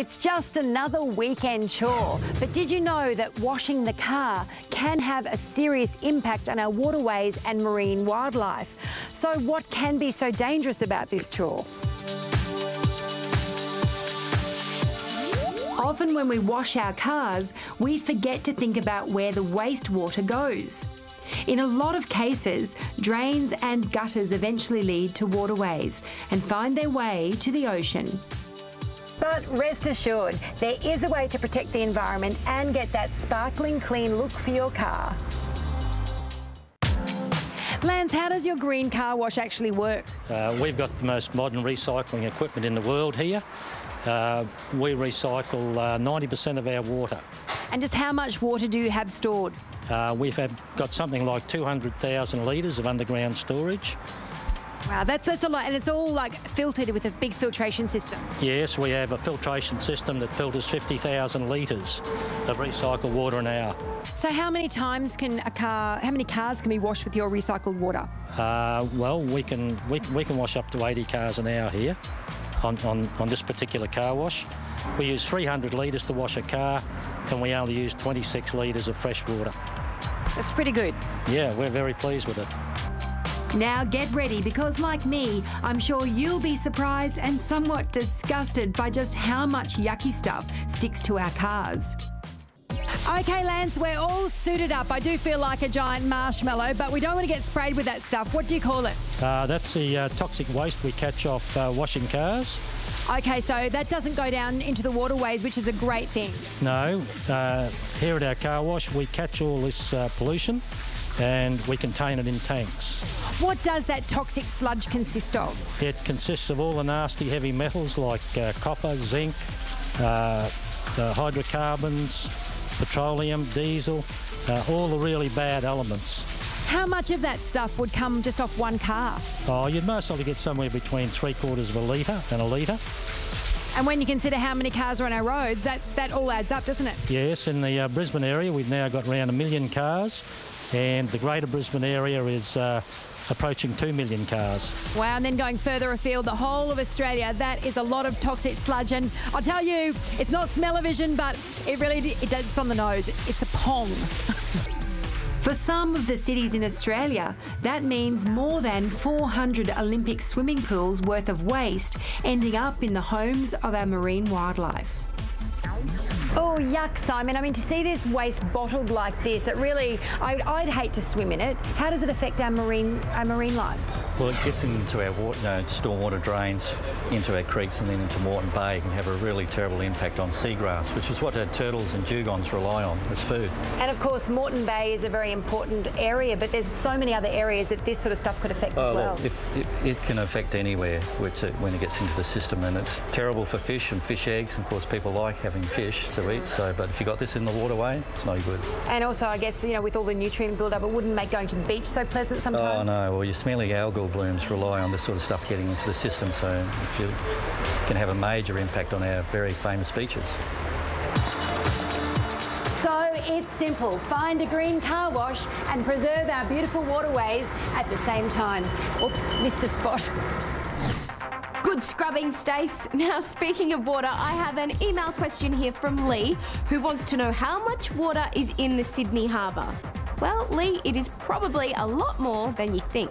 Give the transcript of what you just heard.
It's just another weekend chore. But did you know that washing the car can have a serious impact on our waterways and marine wildlife? So what can be so dangerous about this chore? Often when we wash our cars, we forget to think about where the wastewater goes. In a lot of cases, drains and gutters eventually lead to waterways and find their way to the ocean. But rest assured, there is a way to protect the environment and get that sparkling clean look for your car. Lance, how does your green car wash actually work? We've got the most modern recycling equipment in the world here. We recycle 90% of our water. And just how much water do you have stored? We've got something like 200,000 litres of underground storage. Wow, that's a lot, and it's all like filtered with a big filtration system. Yes, we have a filtration system that filters 50,000 litres of recycled water an hour. So how many cars can be washed with your recycled water? Well, we can wash up to 80 cars an hour here on this particular car wash. We use 300 litres to wash a car, and we only use 26 litres of fresh water. That's pretty good. Yeah, we're very pleased with it. Now get ready, because like me, I'm sure you'll be surprised and somewhat disgusted by just how much yucky stuff sticks to our cars. Okay, Lance, we're all suited up. I do feel like a giant marshmallow, but we don't want to get sprayed with that stuff. What do you call it? That's the toxic waste we catch off washing cars. Okay, so that doesn't go down into the waterways, which is a great thing. No, here at our car wash, we catch all this pollution and we contain it in tanks. What does that toxic sludge consist of? It consists of all the nasty heavy metals like copper, zinc, hydrocarbons, petroleum, diesel, all the really bad elements. How much of that stuff would come just off one car? Oh, you'd most likely get somewhere between 3/4 of a litre and a litre. And when you consider how many cars are on our roads, that all adds up, doesn't it? Yes, in the Brisbane area we've now got around 1 million cars, and the greater Brisbane area is approaching 2 million cars. Wow, and then going further afield, the whole of Australia, that is a lot of toxic sludge. And I'll tell you, it's not smell-o-vision, but it's on the nose. It's a pong. For some of the cities in Australia, that means more than 400 Olympic swimming pools worth of waste ending up in the homes of our marine wildlife. Oh, yuck, Simon. I mean, to see this waste bottled like this, it really, I'd hate to swim in it. How does it affect our marine life? Well, it gets into our stormwater drains, into our creeks and then into Moreton Bay. It can have a really terrible impact on seagrass, which is what our turtles and dugongs rely on as food. And of course, Moreton Bay is a very important area, but there's so many other areas that this sort of stuff could affect as well. It can affect anywhere when it gets into the system, and it's terrible for fish and fish eggs. Of course, people like having fish to eat, but if you got this in the waterway, it's no good. And also, I guess, with all the nutrient build-up, it wouldn't make going to the beach so pleasant sometimes. Oh, no. Well, your smelly algal blooms rely on this sort of stuff getting into the system, so it can have a major impact on our very famous beaches. So it's simple. Find a green car wash and preserve our beautiful waterways at the same time. Oops, missed a spot. Good scrubbing, Stace. Now, speaking of water, I have an email question here from Lee, who wants to know how much water is in the Sydney Harbour. Well, Lee, it is probably a lot more than you think.